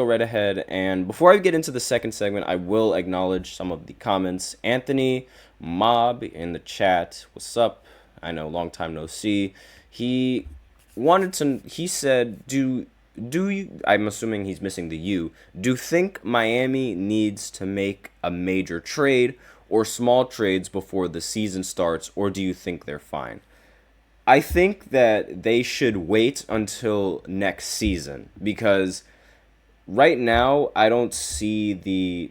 Go right ahead. And before I get into the second segment, I will acknowledge some of the comments. Anthony Mob in the chat, what's up? I know, long time no see. He he said, do you, I'm assuming he's missing the U, do you think Miami needs to make a major trade or small trades before the season starts, or do you think they're fine? I think that they should wait until next season because right now I don't see the.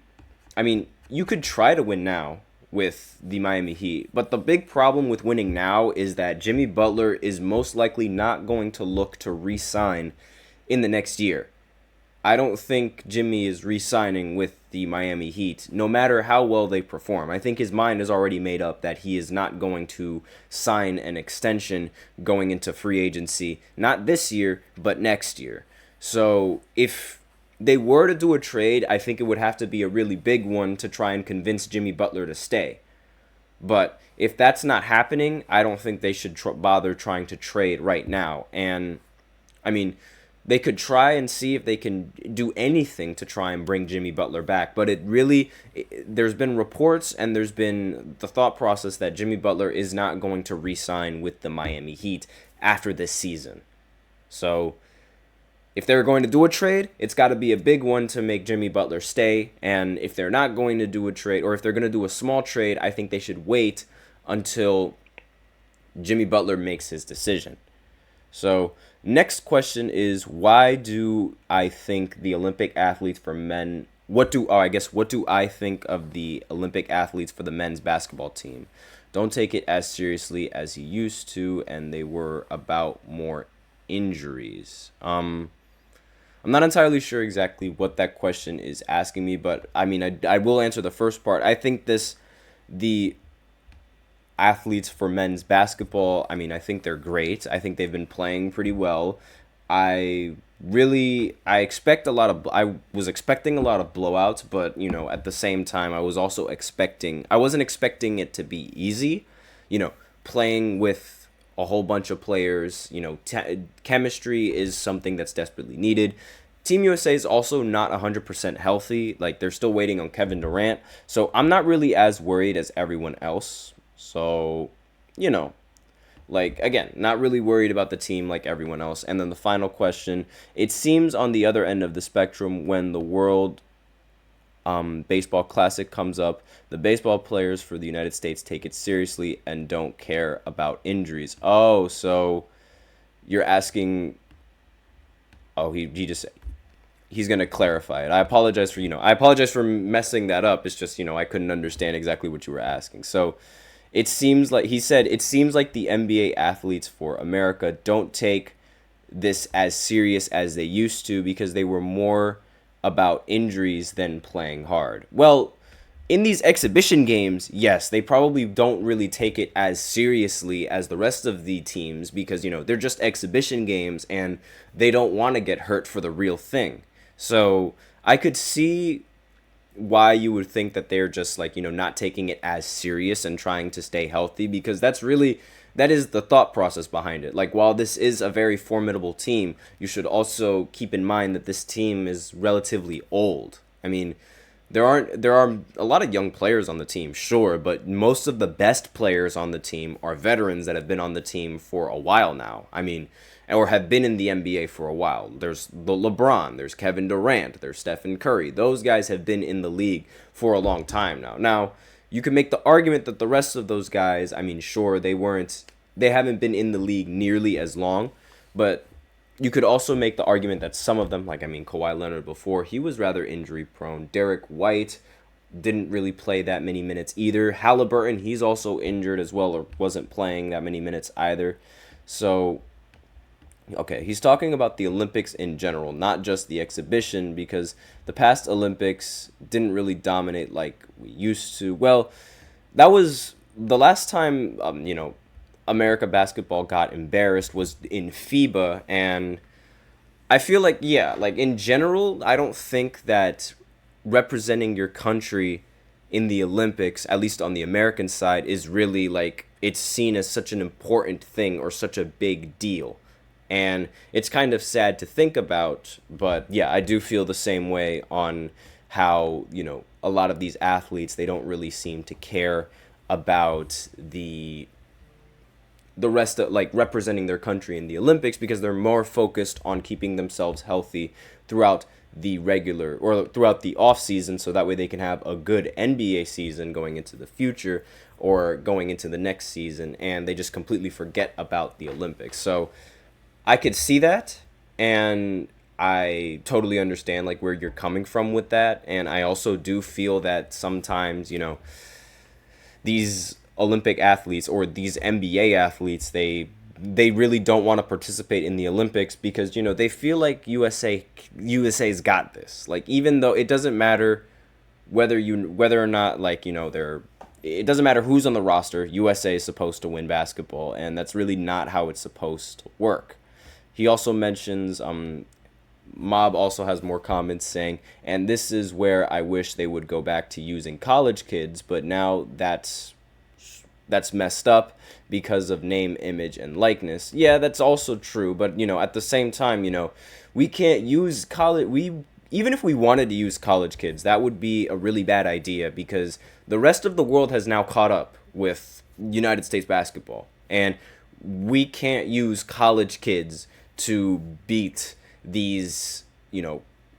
I mean, you could try to win now with the Miami Heat, but the big problem with winning now is that Jimmy Butler is most likely not going to look to re-sign in the next year. I don't think Jimmy is re-signing with the Miami Heat, no matter how well they perform. I think his mind is already made up that he is not going to sign an extension going into free agency, not this year, but next year. So if they were to do a trade, I think it would have to be a really big one to try and convince Jimmy Butler to stay. But if that's not happening, I don't think they should bother trying to trade right now. And, I mean, they could try and see if they can do anything to try and bring Jimmy Butler back. But there's been reports and there's been the thought process that Jimmy Butler is not going to re-sign with the Miami Heat after this season. So if they're going to do a trade, it's got to be a big one to make Jimmy Butler stay. And if they're not going to do a trade, or if they're going to do a small trade, I think they should wait until Jimmy Butler makes his decision. So next question is, why do I think the Olympic athletes for men, what do I think of the Olympic athletes for the men's basketball team? Don't take it as seriously as he used to, and they were about more injuries. I'm not entirely sure exactly what that question is asking me, but I mean, I will answer the first part. I think the athletes for men's basketball, I mean, I think they're great. I think they've been playing pretty well. I expect I was expecting a lot of blowouts, but, at the same time, I wasn't expecting it to be easy, playing with a whole bunch of players, chemistry is something that's desperately needed. Team USA is also not 100% healthy. Like, they're still waiting on Kevin Durant. So I'm not really as worried as everyone else. So, again, not really worried about the team like everyone else. And then the final question, it seems on the other end of the spectrum when the World Baseball Classic comes up, the baseball players for the United States take it seriously and don't care about injuries. Oh, so you're asking, he's going to clarify it. I apologize for messing that up. It's just, I couldn't understand exactly what you were asking. So it seems like the NBA athletes for America don't take this as serious as they used to because they were more about injuries than playing hard. Well, in these exhibition games, yes, they probably don't really take it as seriously as the rest of the teams because, they're just exhibition games and they don't want to get hurt for the real thing. So I could see why you would think that they're just not taking it as serious and trying to stay healthy because that is the thought process behind it. Like, while this is a very formidable team, you should also keep in mind that this team is relatively old. I mean, there are a lot of young players on the team, sure, but most of the best players on the team are veterans that have been on the team for a while now. I mean, or have been in the NBA for a while. There's the LeBron, there's Kevin Durant, there's Stephen Curry. Those guys have been in the league for a long time now. Now, you can make the argument that the rest of those guys, I mean, sure, they haven't been in the league nearly as long, but you could also make the argument that some of them, Kawhi Leonard before, he was rather injury prone. Derek White didn't really play that many minutes either. Halliburton, he's also injured as well, or wasn't playing that many minutes either. So, okay, he's talking about the Olympics in general, not just the exhibition, because the past Olympics didn't really dominate like we used to. Well, that was the last time, America basketball got embarrassed was in FIBA, and I feel like, in general, I don't think that representing your country in the Olympics, at least on the American side, is really it's seen as such an important thing or such a big deal. And it's kind of sad to think about, but yeah, I do feel the same way on how, a lot of these athletes, they don't really seem to care about the rest of, like, representing their country in the Olympics, because they're more focused on keeping themselves healthy throughout throughout the off season, so that way they can have a good NBA season going into the future or going into the next season, and they just completely forget about the Olympics. So I could see that, and I totally understand like where you're coming from with that, and I also do feel that sometimes, these Olympic athletes or these NBA athletes, they really don't want to participate in the Olympics because, they feel like USA's got this. Like, even though it doesn't matter whether or not, like, it doesn't matter who's on the roster, USA is supposed to win basketball, and that's really not how it's supposed to work. He also mentions Mob also has more comments saying, and this is where I wish they would go back to using college kids, but now that's messed up because of name, image, and likeness. Yeah, that's also true, but at the same time, we can't use even if we wanted to use college kids, that would be a really bad idea because the rest of the world has now caught up with United States basketball, and we can't use college kids to beat these,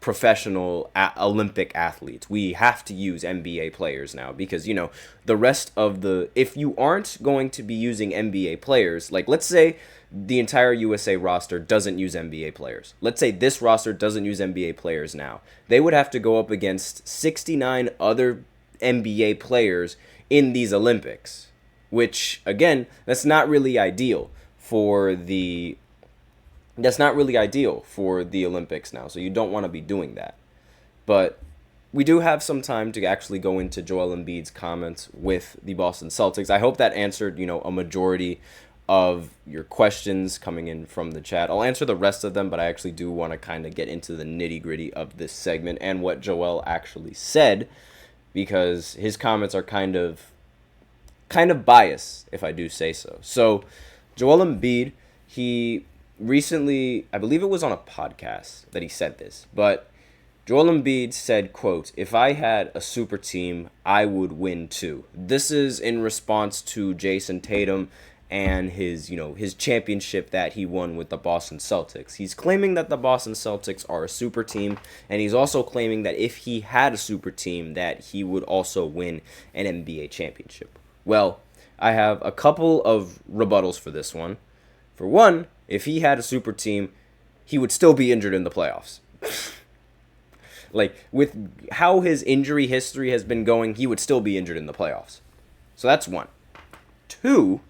professional Olympic athletes. We have to use NBA players now because, the rest of if you aren't going to be using NBA players, like let's say the entire USA roster doesn't use NBA players. Let's say this roster doesn't use NBA players now. They would have to go up against 69 other NBA players in these Olympics, which again, that's not really ideal for the Olympics now, so you don't want to be doing that. But we do have some time to actually go into Joel Embiid's comments with the Boston Celtics. I hope that answered, a majority of your questions coming in from the chat. I'll answer the rest of them, but I actually do want to kind of get into the nitty-gritty of this segment and what Joel actually said, because his comments are kind of biased, if I do say so. So, Joel Embiid, he recently, I believe it was on a podcast that he said this, but Joel Embiid said, quote, "If I had a super team, I would win too." This is in response to Jayson Tatum and his championship that he won with the Boston Celtics. He's claiming that the Boston Celtics are a super team, and he's also claiming that if he had a super team, that he would also win an NBA championship. Well, I have a couple of rebuttals for this one. For one, if he had a super team, he would still be injured in the playoffs. Like, with how his injury history has been going, he would still be injured in the playoffs. So that's one. Two,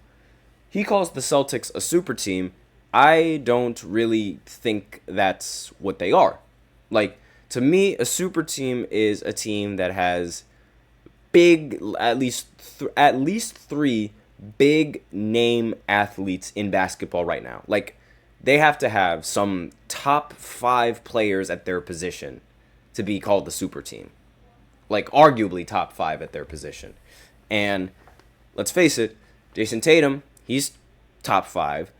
he calls the Celtics a super team. I don't really think that's what they are. Like, to me, a super team is a team that has at least three big name athletes in basketball right now. Like, they have to have some top 5 players at their position to be called the super team. Like, arguably top 5 at their position. And let's face it, Jayson Tatum, he's top 5.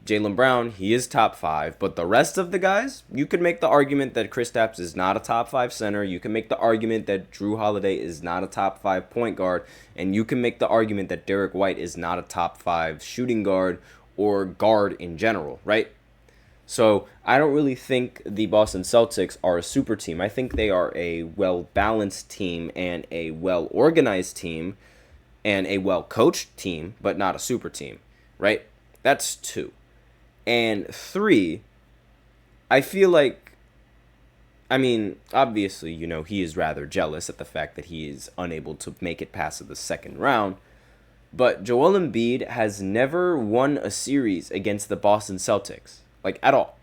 Jaylen Brown, he is top 5. But the rest of the guys, you could make the argument that Kristaps is not a top 5 center. You can make the argument that Drew Holiday is not a top 5 point guard. And you can make the argument that Derek White is not a top 5 shooting guard or guard in general, right? So I don't really think the Boston Celtics are a super team. I think they are a well-balanced team and a well-organized team and a well-coached team, but not a super team, right? That's 2. And 3, I feel like, obviously, he is rather jealous at the fact that he is unable to make it past the second round. But Joel Embiid has never won a series against the Boston Celtics, like, at all.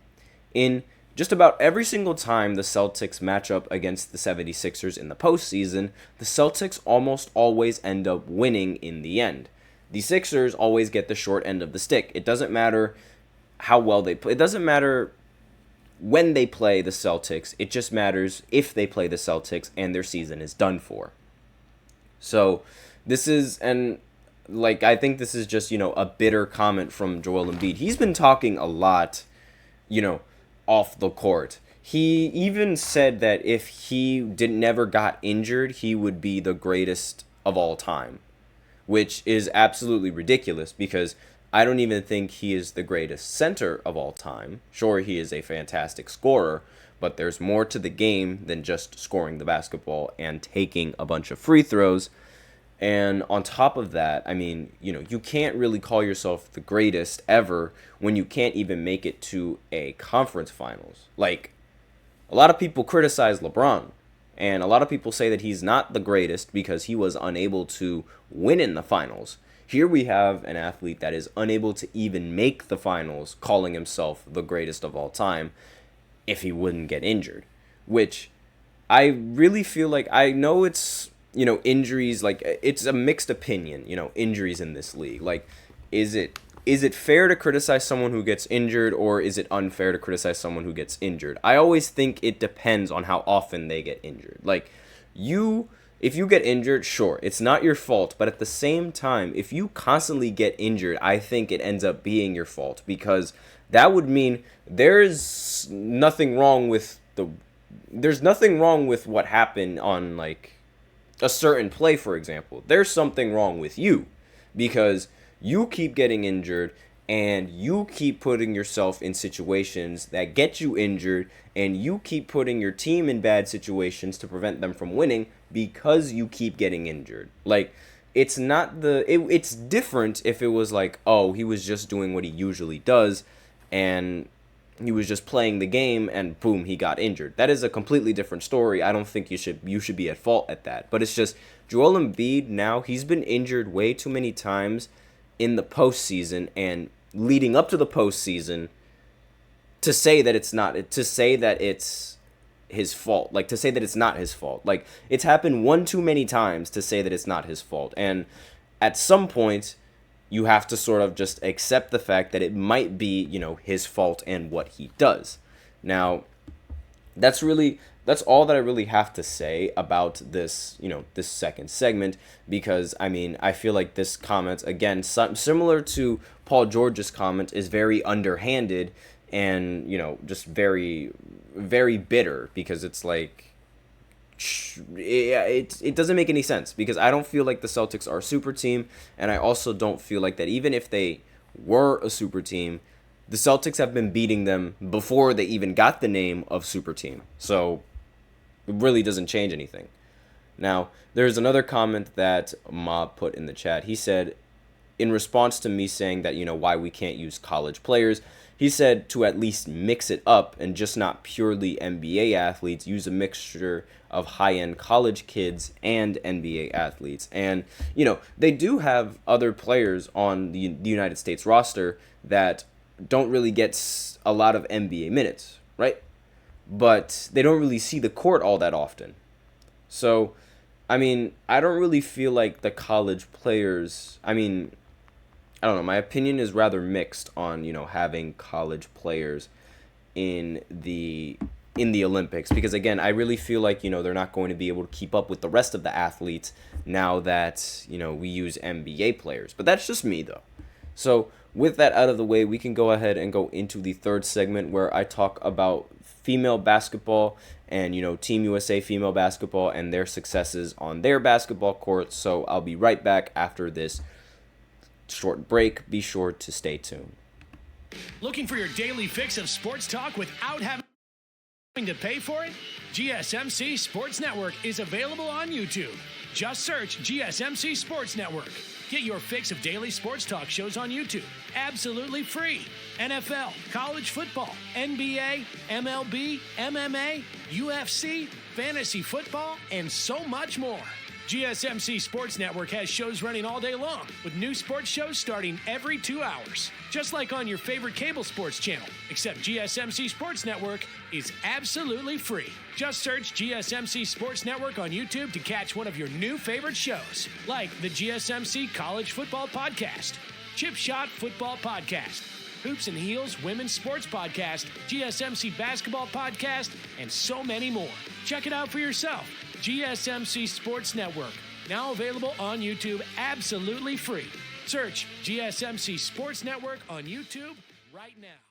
In just about every single time the Celtics match up against the 76ers in the postseason, the Celtics almost always end up winning in the end. The Sixers always get the short end of the stick. It doesn't matter how well they play. It doesn't matter when they play the Celtics. It just matters if they play the Celtics and their season is done for. So this is, I think this is just, a bitter comment from Joel Embiid. He's been talking a lot off the court. He even said that if he never got injured, he would be the greatest of all time, which is absolutely ridiculous because I don't even think he is the greatest center of all time. Sure, he is a fantastic scorer, but there's more to the game than just scoring the basketball and taking a bunch of free throws. And on top of that, I mean, you can't really call yourself the greatest ever when you can't even make it to a conference finals. Like, a lot of people criticize LeBron, and a lot of people say that he's not the greatest because he was unable to win in the finals. Here we have an athlete that is unable to even make the finals, calling himself the greatest of all time if he wouldn't get injured, which I really feel like, I know it's, injuries, like, it's a mixed opinion, injuries in this league. Like, is it fair to criticize someone who gets injured, or is it unfair to criticize someone who gets injured? I always think it depends on how often they get injured. Like, if you get injured, sure, it's not your fault, but at the same time, if you constantly get injured, I think it ends up being your fault, because that would mean there's nothing wrong with what happened on, like, a certain play, for example. There's something wrong with you, because you keep getting injured and you keep putting yourself in situations that get you injured, and you keep putting your team in bad situations to prevent them from winning because you keep getting injured. Like, it's different if it was like, oh, he was just doing what he usually does and he was just playing the game and boom, he got injured. That is a completely different story. I don't think you should be at fault at that. But it's just Joel Embiid now, he's been injured way too many times in the postseason and leading up to the postseason to say that it's his fault. Like, to say that it's not his fault. Like, it's happened one too many times to say that it's not his fault. And at some point, you have to sort of just accept the fact that it might be, his fault and what he does. Now, that's all that I really have to say about this, this second segment, because, I mean, I feel like this comment, again, similar to Paul George's comment, is very underhanded and, just very, very bitter, because it's like, it doesn't make any sense, because I don't feel like the Celtics are a super team, and I also don't feel like that even if they were a super team, the Celtics have been beating them before they even got the name of super team. So it really doesn't change anything. Now, there's another comment that Mob put in the chat. He said, in response to me saying that, why we can't use college players, he said to at least mix it up and just not purely NBA athletes, use a mixture of high-end college kids and NBA athletes. And, they do have other players on the United States roster that don't really get a lot of NBA minutes, right? But they don't really see the court all that often. So, I mean, I don't really feel like the college players, I mean, I don't know, my opinion is rather mixed on, having college players in the Olympics, because again, I really feel like, they're not going to be able to keep up with the rest of the athletes now that, we use NBA players. But that's just me, though. So with that out of the way, we can go ahead and go into the third segment, where I talk about female basketball and, Team USA female basketball and their successes on their basketball courts. So I'll be right back after this short break. Be sure to stay tuned. Looking for your daily fix of sports talk without having to pay for it? GSMC Sports Network is available on YouTube. Just search GSMC Sports Network. Get your fix of daily sports talk shows on YouTube, absolutely free. NFL, college football, NBA, MLB, MMA, UFC, fantasy football, and so much more. GSMC Sports Network has shows running all day long, with new sports shows starting every 2 hours. Just like on your favorite cable sports channel, except GSMC Sports Network is absolutely free. Just search GSMC Sports Network on YouTube to catch one of your new favorite shows, like the GSMC College Football Podcast, Chip Shot Football Podcast, Hoops and Heels Women's Sports Podcast, GSMC Basketball Podcast, and so many more. Check it out for yourself. GSMC Sports Network, now available on YouTube absolutely free. Search GSMC Sports Network on YouTube right now.